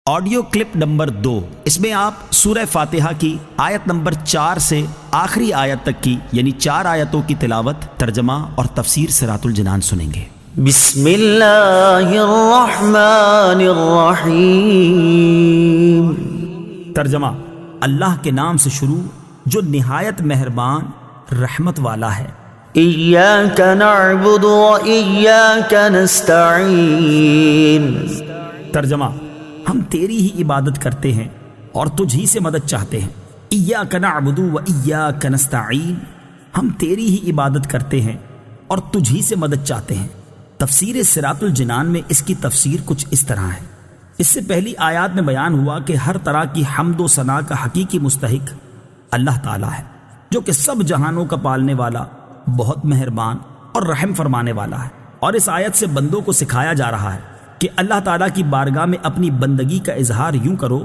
Audio clip number 2، اس میں آپ سورہ فاتحہ کی آیت نمبر 4 سے آخری آیت تک کی یعنی 4 آیتوں کی تلاوت، ترجمہ اور تفسیر صراط الجنان سنیں گے۔ بسم اللہ الرحمن الرحیم۔ ترجمہ: اللہ کے نام سے شروع جو نہایت مہربان رحمت والا ہے۔ ایاک نعبد و ایاک نستعین۔ ترجمہ: ہم تیری ہی عبادت کرتے ہیں اور تجھ ہی سے مدد چاہتے ہیں۔ ایاک نعبد و ایاک نستعین، ہم تیری ہی عبادت کرتے ہیں اور تجھ ہی سے مدد چاہتے ہیں۔ تفسیر صراط الجنان میں اس کی تفسیر کچھ اس طرح ہے۔ اس سے پہلی آیات میں بیان ہوا کہ ہر طرح کی حمد و ثنا کا حقیقی مستحق اللہ تعالیٰ ہے، جو کہ سب جہانوں کا پالنے والا، بہت مہربان اور رحم فرمانے والا ہے۔ اور اس آیت سے بندوں کو سکھایا جا رہا ہے کہ اللہ تعالیٰ کی بارگاہ میں اپنی بندگی کا اظہار یوں کرو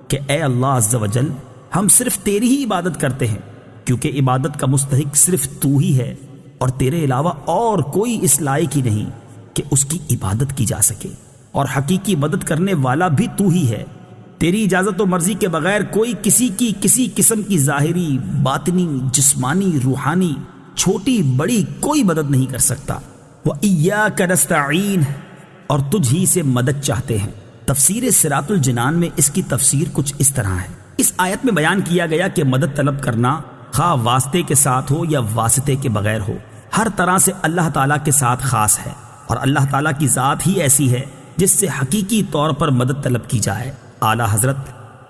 کہ اے اللہ عز و جل، ہم صرف تیری ہی عبادت کرتے ہیں، کیونکہ عبادت کا مستحق صرف تو ہی ہے اور تیرے علاوہ اور کوئی اس لائق ہی نہیں کہ اس کی عبادت کی جا سکے، اور حقیقی مدد کرنے والا بھی تو ہی ہے۔ تیری اجازت و مرضی کے بغیر کوئی کسی کی کسی قسم کی ظاہری، باطنی، جسمانی، روحانی، چھوٹی بڑی کوئی مدد نہیں کر سکتا۔ وَإِيَّاكَ نَسْتَعِينُ، اور تجھ ہی سے مدد چاہتے ہیں۔ تفسیر صراط الجنان میں اس کی تفسیر کچھ اس طرح ہے۔ اس آیت میں بیان کیا گیا کہ مدد طلب کرنا خواہ واسطے کے ساتھ ہو یا واسطے کے بغیر ہو، ہر طرح سے اللہ تعالیٰ کے ساتھ خاص ہے، اور اللہ تعالیٰ کی ذات ہی ایسی ہے جس سے حقیقی طور پر مدد طلب کی جائے۔ اعلیٰ حضرت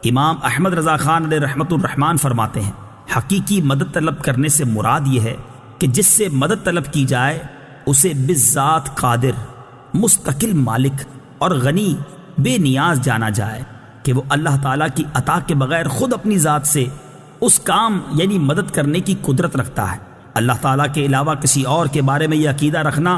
امام احمد رضا خان علیہ رحمت الرحمان فرماتے ہیں، حقیقی مدد طلب کرنے سے مراد یہ ہے کہ جس سے مدد طلب کی جائے اسے بالذات قادر، مستقل مالک اور غنی بے نیاز جانا جائے کہ وہ اللہ تعالیٰ کی عطا کے بغیر خود اپنی ذات سے اس کام یعنی مدد کرنے کی قدرت رکھتا ہے۔ اللہ تعالیٰ کے علاوہ کسی اور کے بارے میں یہ عقیدہ رکھنا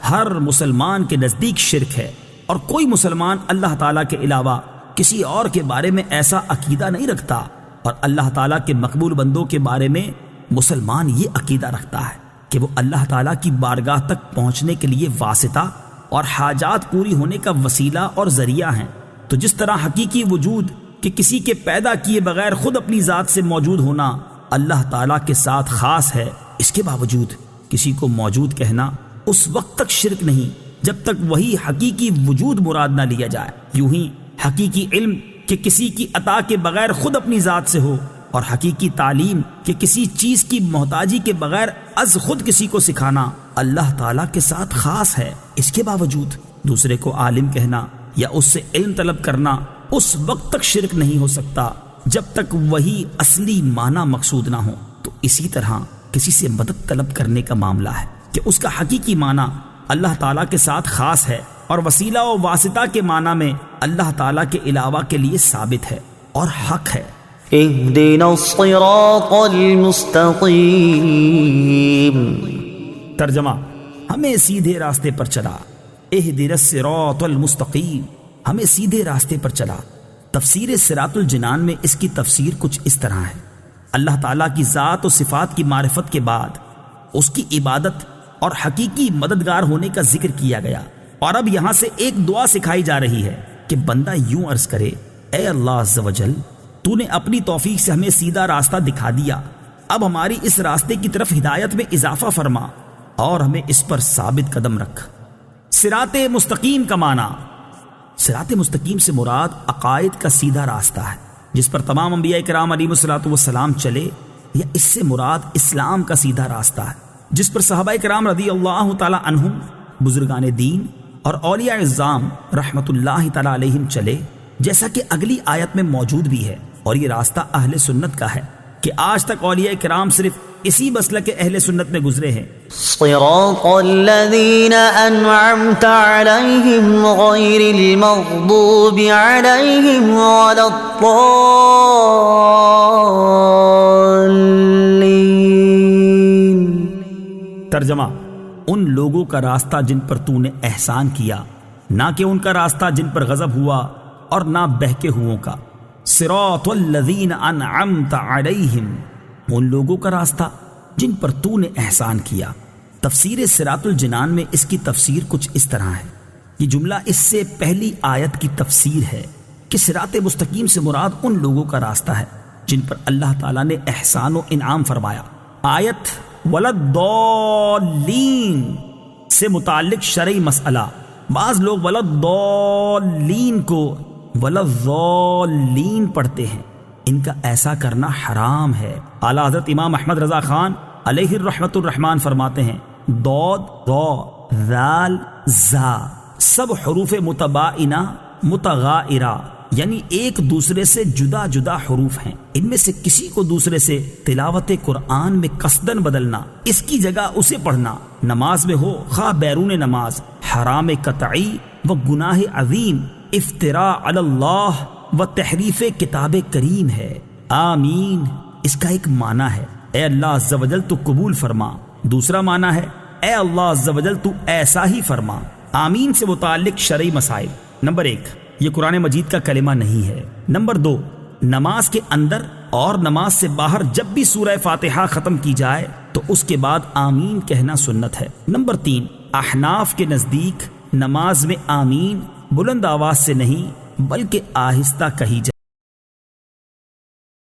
ہر مسلمان کے نزدیک شرک ہے، اور کوئی مسلمان اللہ تعالیٰ کے علاوہ کسی اور کے بارے میں ایسا عقیدہ نہیں رکھتا، اور اللہ تعالیٰ کے مقبول بندوں کے بارے میں مسلمان یہ عقیدہ رکھتا ہے کہ وہ اللہ تعالیٰ کی بارگاہ تک پہنچنے کے لیے واسطہ اور حاجات پوری ہونے کا وسیلہ اور ذریعہ ہیں۔ تو جس طرح حقیقی وجود کہ کسی کے پیدا کیے بغیر خود اپنی ذات سے موجود ہونا اللہ تعالیٰ کے ساتھ خاص ہے، اس کے باوجود کسی کو موجود کہنا اس وقت تک شرک نہیں جب تک وہی حقیقی وجود مراد نہ لیا جائے۔ یوں ہی حقیقی علم کہ کسی کی عطا کے بغیر خود اپنی ذات سے ہو، اور حقیقی تعلیم کہ کسی چیز کی محتاجی کے بغیر از خود کسی کو سکھانا اللہ تعالیٰ کے ساتھ خاص ہے۔ اس کے باوجود دوسرے کو عالم کہنا یا اس سے علم طلب کرنا اس وقت تک شرک نہیں ہو سکتا جب تک وہی اصلی معنی مقصود نہ ہو۔ تو اسی طرح کسی سے مدد طلب کرنے کا معاملہ ہے کہ اس کا حقیقی معنی اللہ تعالیٰ کے ساتھ خاص ہے، اور وسیلہ و واسطہ کے معنی میں اللہ تعالیٰ کے علاوہ کے لیے ثابت ہے اور حق ہے۔ اہدنا الصراط المستقیم۔ ترجمہ: ہمیں سیدھے راستے پر چلا۔ اہدنا الصراط المستقیم، ہمیں سیدھے راستے پر چلا۔ تفسیر صراط الجنان میں اس کی تفسیر کچھ اس طرح ہے۔ اللہ تعالیٰ کی ذات و صفات کی معرفت کے بعد اس کی عبادت اور حقیقی مددگار ہونے کا ذکر کیا گیا، اور اب یہاں سے ایک دعا سکھائی جا رہی ہے کہ بندہ یوں عرض کرے، اے اللہ عز و جل، تو نے اپنی توفیق سے ہمیں سیدھا راستہ دکھا دیا، اب ہماری اس راستے کی طرف ہدایت میں اضافہ فرما اور ہمیں اس پر ثابت قدم رکھ۔ صراط مستقیم کا معنی، صراط مستقیم سے مراد عقائد کا سیدھا راستہ ہے جس پر تمام انبیاء کرام علیہم الصلوۃ والسلام چلے، یا اس سے مراد اسلام کا سیدھا راستہ ہے جس پر صحابہ کرام رضی اللہ تعالی عنہم، بزرگان دین اور اولیاء اعظام رحمت اللہ تعالی علیہم چلے، جیسا کہ اگلی آیت میں موجود بھی ہے۔ اور یہ راستہ اہل سنت کا ہے کہ آج تک اولیاء کرام صرف اسی مسلک کے اہل سنت میں گزرے ہیں۔ صراط الذین انعمت علیہم غیر المغضوب علیہم ولا الضالین۔ ترجمہ: ان لوگوں کا راستہ جن پر تو نے احسان کیا، نہ کہ ان کا راستہ جن پر غضب ہوا اور نہ بہکے ہوئوں کا۔ صراط الذین انعمت علیہم، ان لوگوں کا راستہ جن پر تو نے احسان کیا۔ تفسیر صراط الجنان میں اس کی تفسیر کچھ اس طرح ہے۔ یہ جملہ اس سے پہلی آیت کی تفسیر ہے کہ صراط مستقیم سے مراد ان لوگوں کا راستہ ہے جن پر اللہ تعالیٰ نے احسان و انعام فرمایا۔ آیت ولضالین سے متعلق شرعی مسئلہ، بعض لوگ ولضالین کو ولضالین پڑھتے ہیں، ان کا ایسا کرنا حرام ہے۔ اعلیٰ حضرت امام احمد رضا خان علیہ الرحمۃ الرحمان فرماتے ہیں ضاد ضا ذال زا سب حروف متباینہ متغائرہ، یعنی ایک دوسرے سے جدا جدا حروف ہیں، ان میں سے کسی کو دوسرے سے تلاوت قرآن میں قصدن بدلنا، اس کی جگہ اسے پڑھنا، نماز میں ہو خواہ بیرون نماز، حرام قطعی و گناہ عظیم، افتراء علی اللہ و تحریف کتاب کریم ہے۔ آمین اس کا ایک معنی ہے اے اللہ عز و جل تو قبول فرما، دوسرا معنی ہے اے اللہ عز و جل تو ایسا ہی فرما۔ آمین سے متعلق شرعی مسائل، نمبر 1، یہ قرآن مجید کا کلمہ نہیں ہے۔ نمبر 2، نماز کے اندر اور نماز سے باہر جب بھی سورہ فاتحہ ختم کی جائے تو اس کے بعد آمین کہنا سنت ہے۔ نمبر 3، احناف کے نزدیک نماز میں آمین بلند آواز سے نہیں بلکہ آہستہ کہی جائے۔